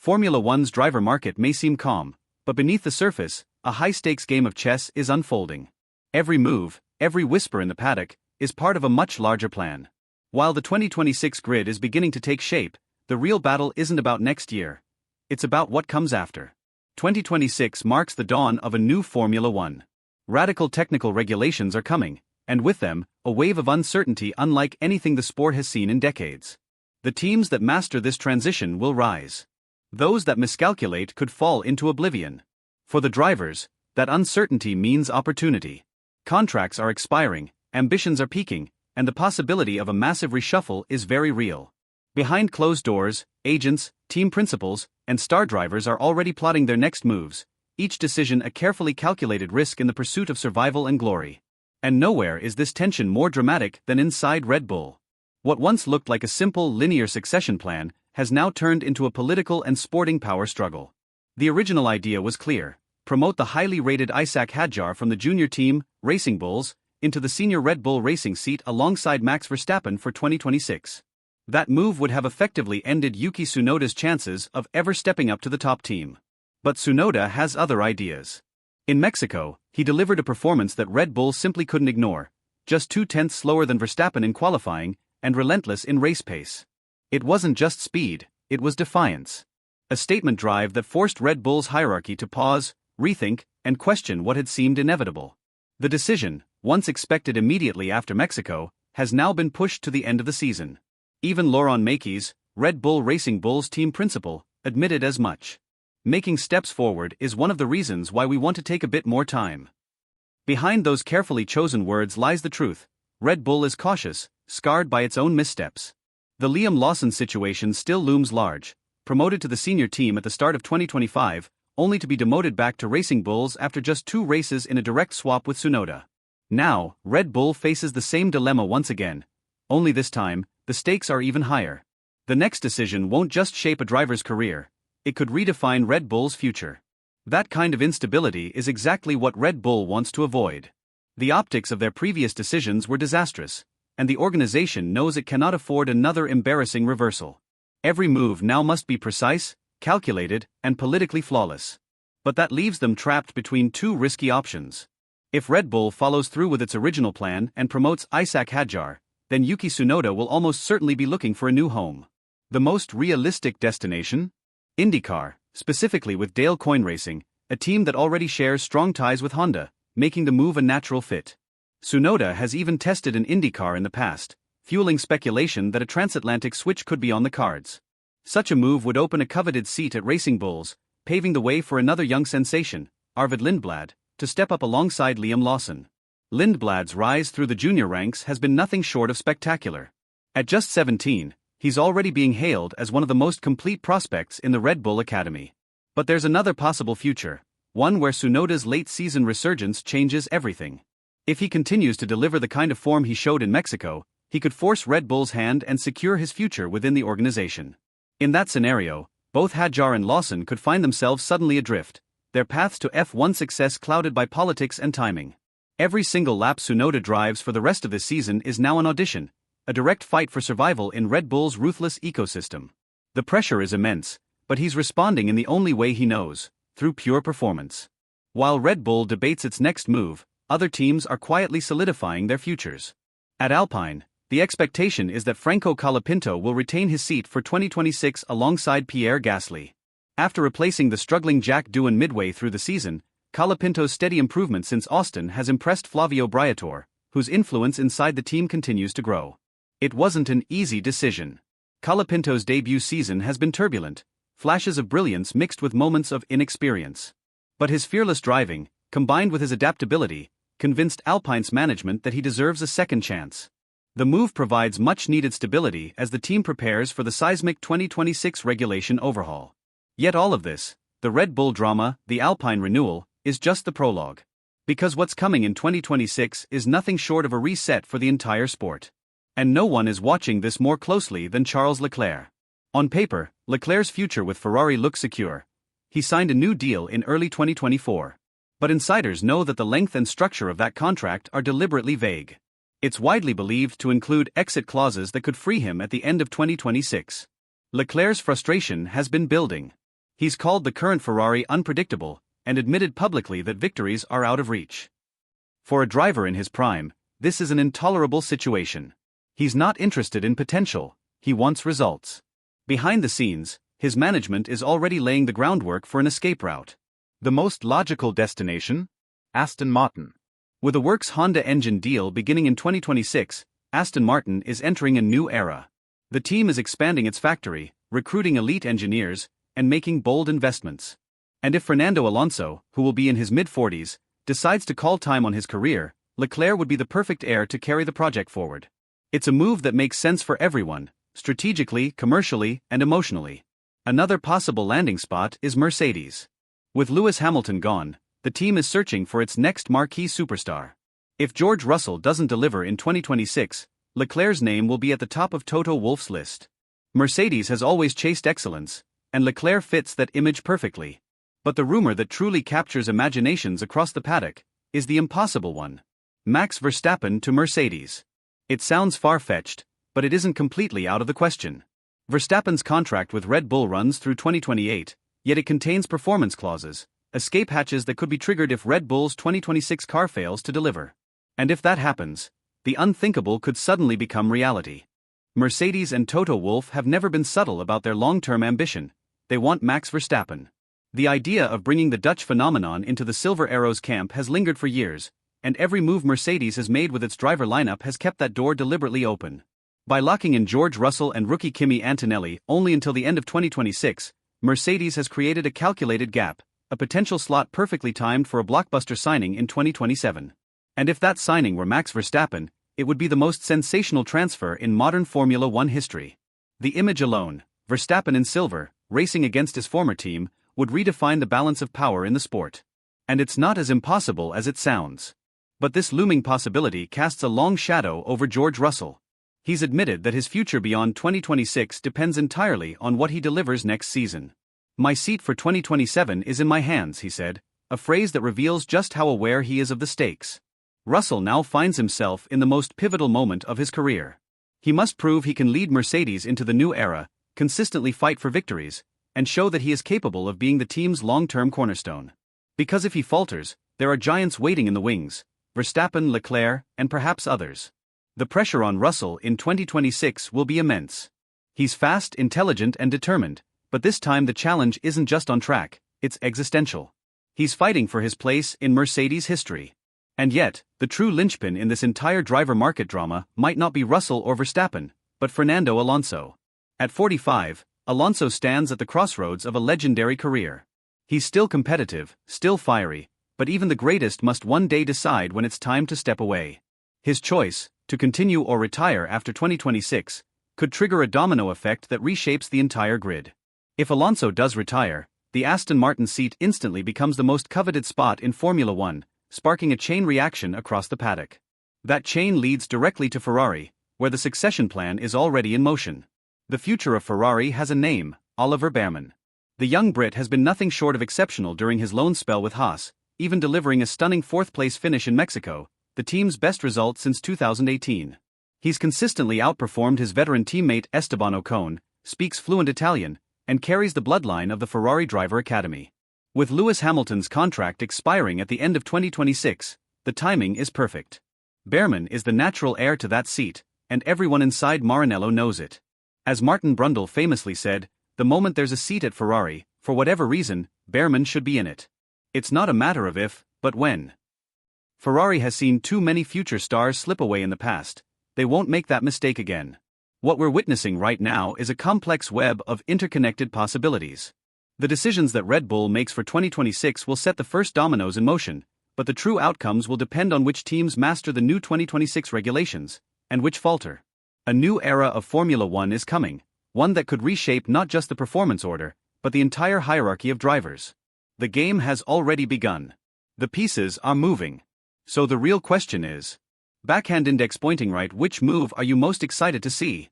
Formula One's driver market may seem calm, but beneath the surface, a high-stakes game of chess is unfolding. Every move, every whisper in the paddock, is part of a much larger plan. While the 2026 grid is beginning to take shape, the real battle isn't about next year. It's about what comes after. 2026 marks the dawn of a new Formula One. Radical technical regulations are coming, and with them, a wave of uncertainty unlike anything the sport has seen in decades. The teams that master this transition will rise. Those that miscalculate could fall into oblivion. For the drivers, that uncertainty means opportunity. Contracts are expiring, ambitions are peaking, and the possibility of a massive reshuffle is very real. Behind closed doors, agents, team principals, and star drivers are already plotting their next moves, each decision a carefully calculated risk in the pursuit of survival and glory. And nowhere is this tension more dramatic than inside Red Bull. What once looked like a simple linear succession plan has now turned into a political and sporting power struggle. The original idea was clear: promote the highly rated Isaac Hadjar from the junior team, Racing Bulls, into the senior Red Bull racing seat alongside Max Verstappen for 2026. That move would have effectively ended Yuki Tsunoda's chances of ever stepping up to the top team. But Tsunoda has other ideas. In Mexico, he delivered a performance that Red Bull simply couldn't ignore, just 0.2 slower than Verstappen in qualifying, and relentless in race pace. It wasn't just speed, it was defiance. A statement drive that forced Red Bull's hierarchy to pause, rethink, and question what had seemed inevitable. The decision, once expected immediately after Mexico, has now been pushed to the end of the season. Even Laurent Mekies, Red Bull Racing Bulls team principal, admitted as much. Making steps forward is one of the reasons why we want to take a bit more time. Behind those carefully chosen words lies the truth: Red Bull is cautious, scarred by its own missteps. The Liam Lawson situation still looms large. Promoted to the senior team at the start of 2025, only to be demoted back to Racing Bulls after just 2 races in a direct swap with Tsunoda. Now, Red Bull faces the same dilemma once again, only this time, the stakes are even higher. The next decision won't just shape a driver's career, it could redefine Red Bull's future. That kind of instability is exactly what Red Bull wants to avoid. The optics of their previous decisions were disastrous, and the organization knows it cannot afford another embarrassing reversal. Every move now must be precise, calculated, and politically flawless. But that leaves them trapped between 2 risky options. If Red Bull follows through with its original plan and promotes Isaac Hadjar, then Yuki Tsunoda will almost certainly be looking for a new home. The most realistic destination? IndyCar, specifically with Dale Coyne Racing, a team that already shares strong ties with Honda, making the move a natural fit. Tsunoda has even tested an IndyCar in the past, fueling speculation that a transatlantic switch could be on the cards. Such a move would open a coveted seat at Racing Bulls, paving the way for another young sensation, Arvid Lindblad, to step up alongside Liam Lawson. Lindblad's rise through the junior ranks has been nothing short of spectacular. At just 17, he's already being hailed as one of the most complete prospects in the Red Bull Academy. But there's another possible future, one where Tsunoda's late-season resurgence changes everything. If he continues to deliver the kind of form he showed in Mexico, he could force Red Bull's hand and secure his future within the organization. In that scenario, both Hadjar and Lawson could find themselves suddenly adrift, their paths to F1 success clouded by politics and timing. Every single lap Tsunoda drives for the rest of this season is now an audition, a direct fight for survival in Red Bull's ruthless ecosystem. The pressure is immense, but he's responding in the only way he knows, through pure performance. While Red Bull debates its next move, other teams are quietly solidifying their futures. At Alpine, the expectation is that Franco Colapinto will retain his seat for 2026 alongside Pierre Gasly. After replacing the struggling Jack Doohan midway through the season, Colapinto's steady improvement since Austin has impressed Flavio Briatore, whose influence inside the team continues to grow. It wasn't an easy decision. Colapinto's debut season has been turbulent, flashes of brilliance mixed with moments of inexperience. But his fearless driving, combined with his adaptability, convinced Alpine's management that he deserves a second chance. The move provides much-needed stability as the team prepares for the seismic 2026 regulation overhaul. Yet all of this, the Red Bull drama, the Alpine renewal, is just the prologue. Because what's coming in 2026 is nothing short of a reset for the entire sport. And no one is watching this more closely than Charles Leclerc. On paper, Leclerc's future with Ferrari looks secure. He signed a new deal in early 2024. But insiders know that the length and structure of that contract are deliberately vague. It's widely believed to include exit clauses that could free him at the end of 2026. Leclerc's frustration has been building. He's called the current Ferrari unpredictable and admitted publicly that victories are out of reach. For a driver in his prime, this is an intolerable situation. He's not interested in potential, he wants results. Behind the scenes, his management is already laying the groundwork for an escape route. The most logical destination? Aston Martin. With a works Honda engine deal beginning in 2026, Aston Martin is entering a new era. The team is expanding its factory, recruiting elite engineers, and making bold investments. And if Fernando Alonso, who will be in his mid-40s, decides to call time on his career, Leclerc would be the perfect heir to carry the project forward. It's a move that makes sense for everyone, strategically, commercially, and emotionally. Another possible landing spot is Mercedes. With Lewis Hamilton gone, the team is searching for its next marquee superstar. If George Russell doesn't deliver in 2026, Leclerc's name will be at the top of Toto Wolff's list. Mercedes has always chased excellence, and Leclerc fits that image perfectly. But the rumor that truly captures imaginations across the paddock is the impossible one. Max Verstappen to Mercedes. It sounds far-fetched, but it isn't completely out of the question. Verstappen's contract with Red Bull runs through 2028, yet it contains performance clauses, escape hatches that could be triggered if Red Bull's 2026 car fails to deliver. And if that happens, the unthinkable could suddenly become reality. Mercedes and Toto Wolff have never been subtle about their long-term ambition. They want Max Verstappen. The idea of bringing the Dutch phenomenon into the Silver Arrows camp has lingered for years, and every move Mercedes has made with its driver lineup has kept that door deliberately open. By locking in George Russell and rookie Kimi Antonelli only until the end of 2026, Mercedes has created a calculated gap, a potential slot perfectly timed for a blockbuster signing in 2027. And if that signing were Max Verstappen, it would be the most sensational transfer in modern Formula One history. The image alone, Verstappen in silver, racing against his former team, would redefine the balance of power in the sport. And it's not as impossible as it sounds. But this looming possibility casts a long shadow over George Russell. He's admitted that his future beyond 2026 depends entirely on what he delivers next season. "My seat for 2027 is in my hands," he said, a phrase that reveals just how aware he is of the stakes. Russell now finds himself in the most pivotal moment of his career. He must prove he can lead Mercedes into the new era, consistently fight for victories, and show that he is capable of being the team's long-term cornerstone. Because if he falters, there are giants waiting in the wings: Verstappen, Leclerc, and perhaps others. The pressure on Russell in 2026 will be immense. He's fast, intelligent, and determined, but this time the challenge isn't just on track, it's existential. He's fighting for his place in Mercedes history. And yet, the true linchpin in this entire driver market drama might not be Russell or Verstappen, but Fernando Alonso. At 45, Alonso stands at the crossroads of a legendary career. He's still competitive, still fiery, but even the greatest must one day decide when it's time to step away. His choice, to continue or retire after 2026, could trigger a domino effect that reshapes the entire grid. If Alonso does retire, the Aston Martin seat instantly becomes the most coveted spot in Formula One, sparking a chain reaction across the paddock. That chain leads directly to Ferrari, where the succession plan is already in motion. The future of Ferrari has a name: Oliver Bearman. The young Brit has been nothing short of exceptional during his loan spell with Haas, even delivering a stunning fourth-place finish in Mexico, the team's best result since 2018. He's consistently outperformed his veteran teammate Esteban Ocon, speaks fluent Italian, and carries the bloodline of the Ferrari Driver Academy. With Lewis Hamilton's contract expiring at the end of 2026, the timing is perfect. Bearman is the natural heir to that seat, and everyone inside Maranello knows it. As Martin Brundle famously said, the moment there's a seat at Ferrari, for whatever reason, Bearman should be in it. It's not a matter of if, but when. Ferrari has seen too many future stars slip away in the past. They won't make that mistake again. What we're witnessing right now is a complex web of interconnected possibilities. The decisions that Red Bull makes for 2026 will set the first dominoes in motion, but the true outcomes will depend on which teams master the new 2026 regulations, and which falter. A new era of Formula One is coming, one that could reshape not just the performance order, but the entire hierarchy of drivers. The game has already begun. The pieces are moving. So the real question is, backhand index pointing right, which move are you most excited to see?